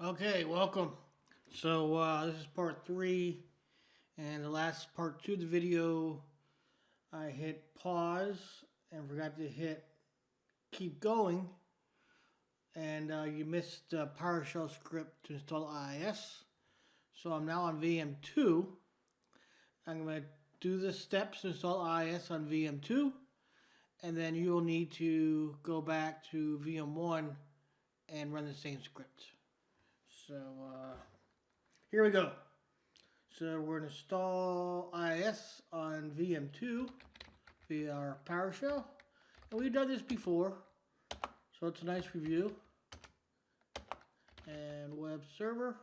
Okay, welcome. So this is part three, and the last part two of the video, I hit pause and forgot to hit keep going, and you missed the PowerShell script to install IIS. So I'm now on VM2. I'm going to do the steps to install IIS on VM2, and then you will need to go back to VM1 and run the same script. So here we go. So we're going to install IIS on VM2 via our PowerShell. And we've done this before, so it's a nice review. And web server.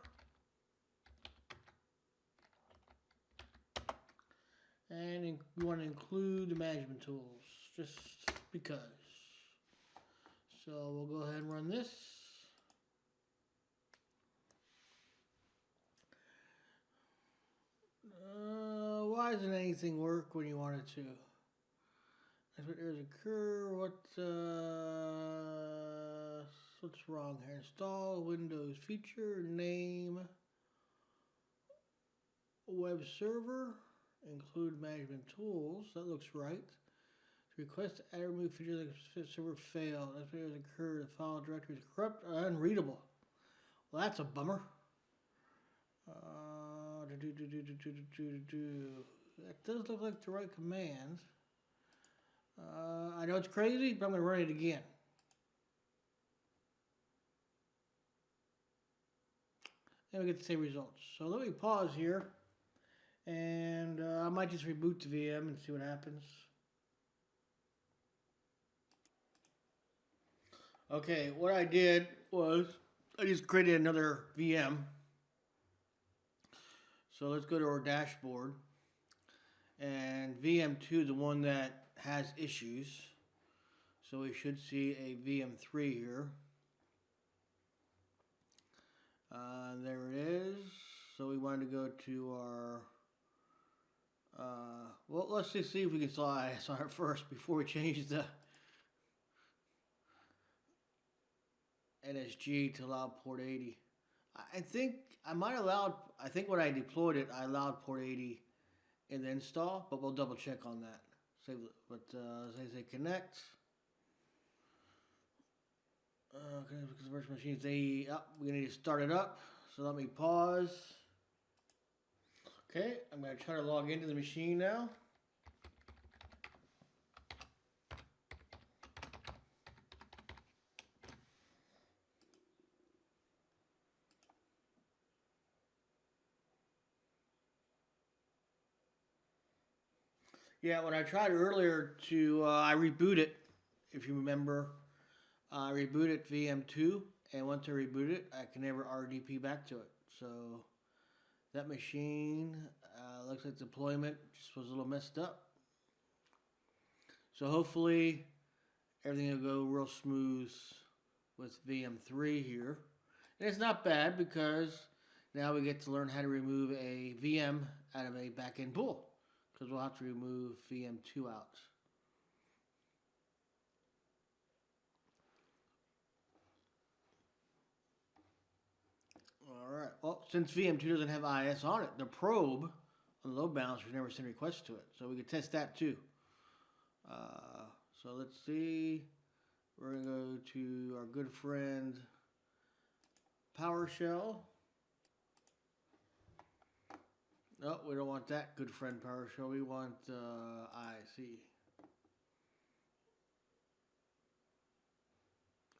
And we want to include the management tools, just because. So we'll go ahead and run this. Why doesn't anything work when you want it to? That's what errors occur. What's wrong here? Install Windows feature name web server. Include management tools. That looks right. Request to add or remove features like server failed. That's what errors occur. The file directory is corrupt or unreadable. Well, that's a bummer. That does look like the right command. I know it's crazy, but I'm going to run it again. And we get the same results. So let me pause here. And I might just reboot the VM and see what happens. Okay, what I did was I just created another VM. So let's go to our dashboard. And VM2, the one that has issues. So we should see a VM3 here. There it is. So we wanted to go to our, well, let's just see if we can install IIS on it first before we change the NSG to allow port 80. I think when I deployed it, I allowed port 80 in the install, but we'll double check on that. Save it, but as I say, connect. Okay, because the virtual machine is we need to start it up. So let me pause. Okay, I'm going to try to log into the machine now. Yeah, when I tried earlier I reboot it, if you remember, I rebooted VM2, and once I reboot it, I can never RDP back to it. So that machine looks like deployment just was a little messed up. So hopefully everything will go real smooth with VM3 here. And it's not bad because now we get to learn how to remove a VM out of a backend pool, because we'll have to remove VM2 out. Alright, well, since VM2 doesn't have IIS on it, the probe on the load balancer never sent requests to it. So we could test that too. So let's see. We're going to go to our good friend PowerShell. No, we don't want that good friend PowerShell. We want IC.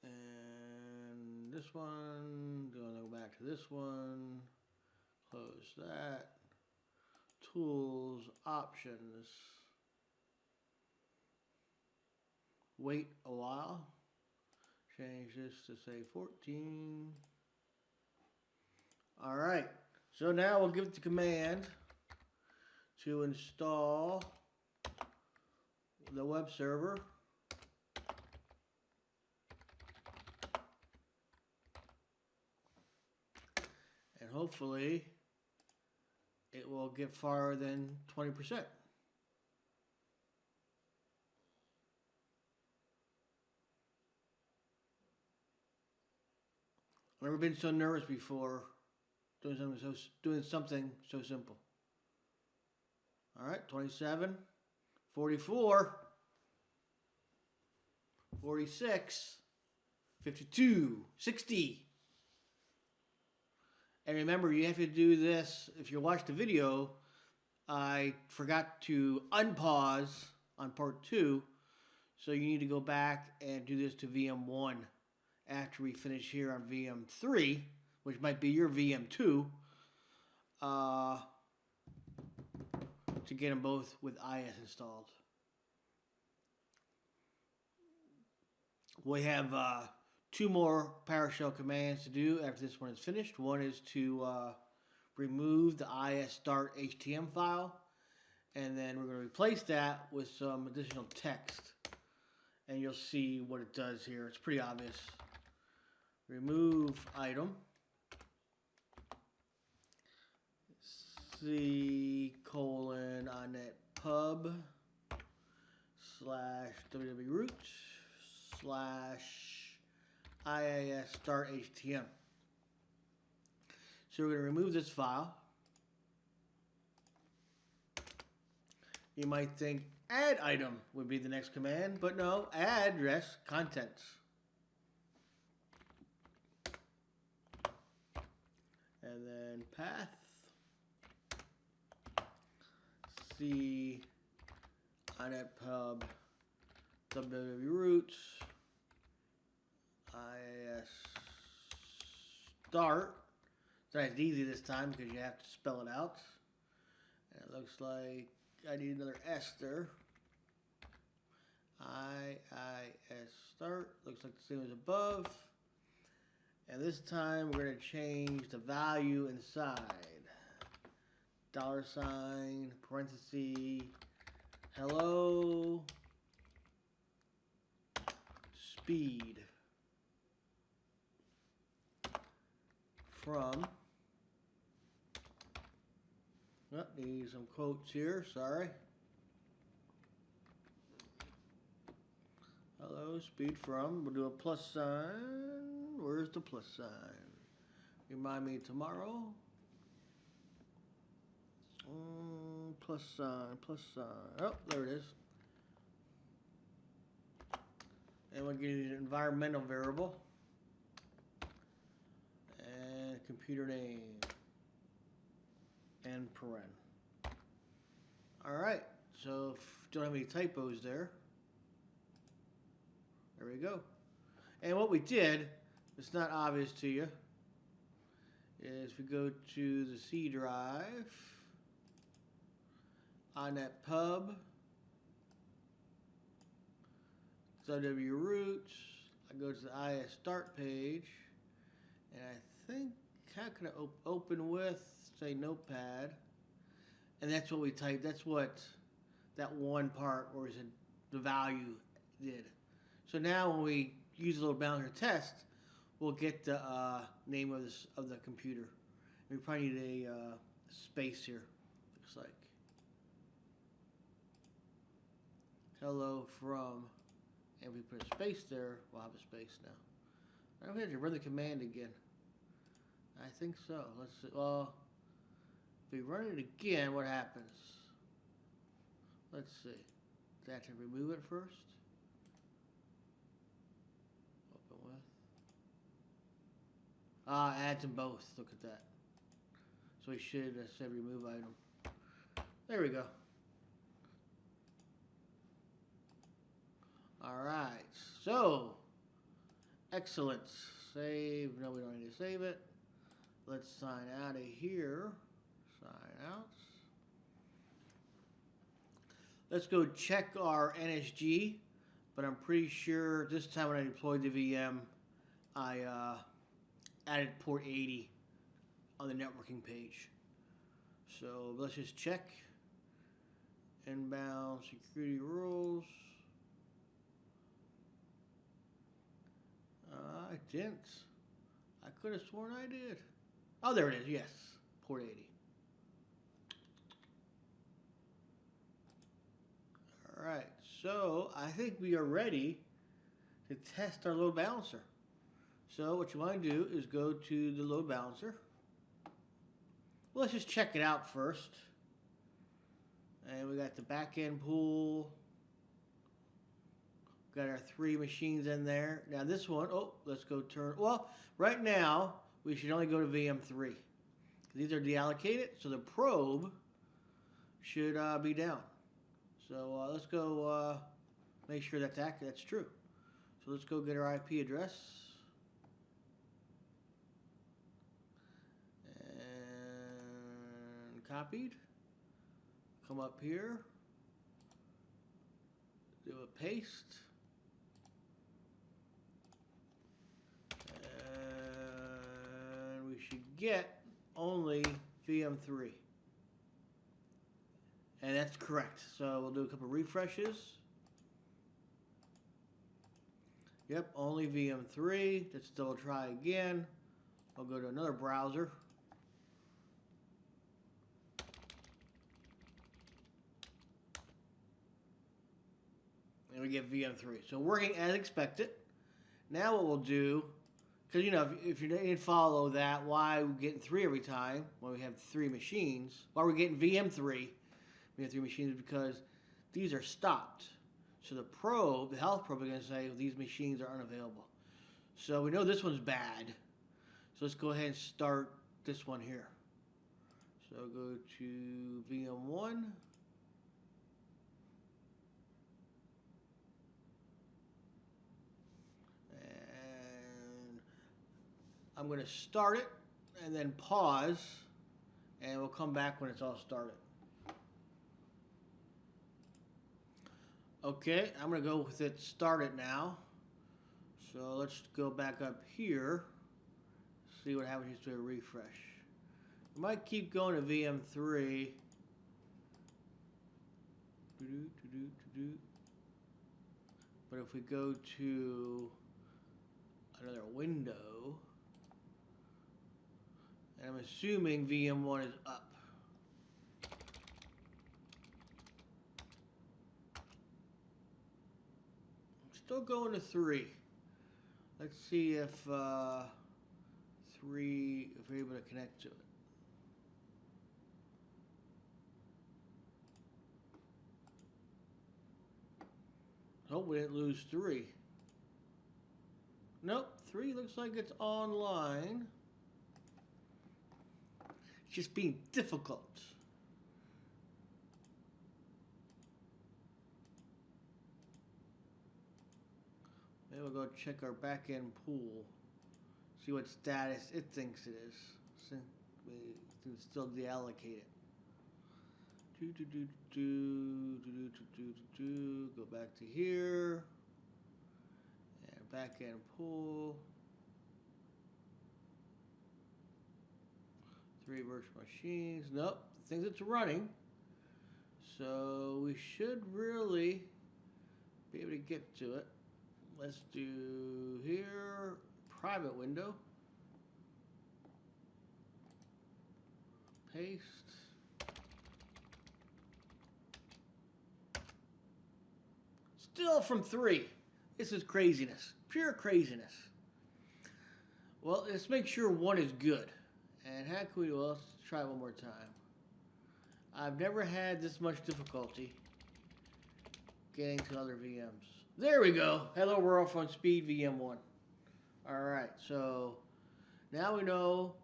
And this one, gonna go back to this one, close that, tools, options, wait a while, change this to say 14. Alright, so now we'll give it the command to install the web server. And hopefully it will get farther than 20%. Never been so nervous before doing something so simple. All right, 27, 44, 46, 52, 60. And remember, you have to do this. If you watch the video, I forgot to unpause on part 2. So you need to go back and do this to VM1 after we finish here on VM3, which might be your VM2, to get them both with IS installed. We have 2 more PowerShell commands to do after this one is finished. One is to remove the IS start HTML file, and then we're going to replace that with some additional text. And you'll see what it does here. It's pretty obvious. Remove item. C:\onet pub /wwroot /IIS start HTML. So we're going to remove this file. You might think add item would be the next command, but no, address contents. And then path C:\onet pub wwroot IIS start. So it's easy this time because you have to spell it out. And it looks like I need another S there. IIS start. Looks like the same as above. And this time we're going to change the value inside. $, parenthesis, hello, speed from, need some quotes here, sorry. Hello, speed from, we'll do a plus sign. Where's the plus sign? Remind me tomorrow. Plus sign, plus sign. Oh, there it is. And we'll get an environmental variable. And computer name. And paren. Alright, so if you don't have any typos there. There we go. And what we did, it's not obvious to you, is we go to the C drive, .onet pub, wwroot, I go to the IS start page, and I think, how can I open with, say notepad, and that's what we typed, that's what that one part where the value did. So now when we use a little balancer test, we'll get the name of the computer. We probably need a space here, looks like. Hello from, and if we put a space there, we'll have a space now. I don't have to run the command again. I think so. Let's see. Well, if we run it again, what happens? Let's see. Do I have to remove it first? Open with. Add them both. Look at that. So we should have said remove item. There we go. Alright, so excellent. Save. No, we don't need to save it. Let's sign out of here. Sign out. Let's go check our NSG, but I'm pretty sure this time when I deployed the VM, I added port 80 on the networking page. So let's just check. Inbound security rules. I didn't. I could have sworn I did. Oh, there it is. Yes, port 80. All right. So I think we are ready to test our load balancer. So what you want to do is go to the load balancer. Well, let's just check it out first. And we got the back end pool. Got our 3 machines in there. Now this one, oh, let's go turn. Well, right now we should only go to VM3. These are deallocated, so the probe should be down. So let's go make sure that's accurate. That's true. So let's go get our IP address. And copied. Come up here. Do a paste. And we should get only VM3. And that's correct. So we'll do a couple refreshes. Yep, only VM3. Let's double try again. I'll go to another browser. And we get VM3. So working as expected. Now what we'll do, because you know, if you didn't follow that, why we're getting 3 every time when we have 3 machines, why we're getting VM3, we have 3 machines, is because these are stopped. So the probe, the health probe, is going to say these machines are unavailable. So we know this one's bad. So let's go ahead and start this one here. So go to VM1. And I'm going to start it and then pause. And we'll come back when it's all started. Okay, I'm going to go with it started now. So let's go back up here. See what happens to a refresh. I might keep going to VM3. But if we go to another window, and I'm assuming VM1 is up. Still going to 3. Let's see if 3, if we're able to connect to it. Hope we didn't lose 3. Nope, 3 looks like it's online. It's just being difficult. Maybe we'll go check our back-end pool. See what status it thinks it is. It's still deallocated. Go back to here. And back-end pool. 3 virtual machines. Nope, it thinks it's running. So we should really be able to get to it. Let's do here, private window. Paste. Still from 3. This is craziness, pure craziness. Well, let's make sure 1 is good. And how can we, well, let's try one more time. I've never had this much difficulty getting to other VMs. There we go. Hello world from speed VM1. Alright, so now we know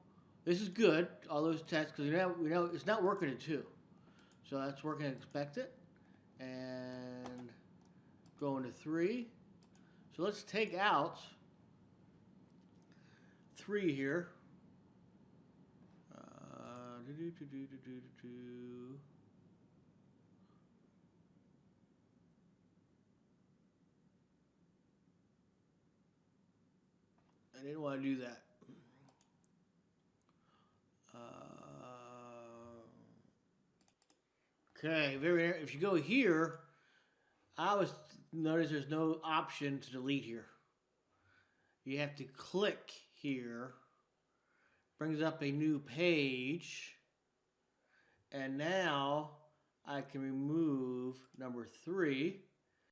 this is good, all those tests, because we know it's not working at 2. So that's working as expected. And going to 3. So let's take out 3 here. I didn't want to do that. Okay, if you go here, I always notice there's no option to delete here. You have to click here. Brings up a new page. And now I can remove number 3.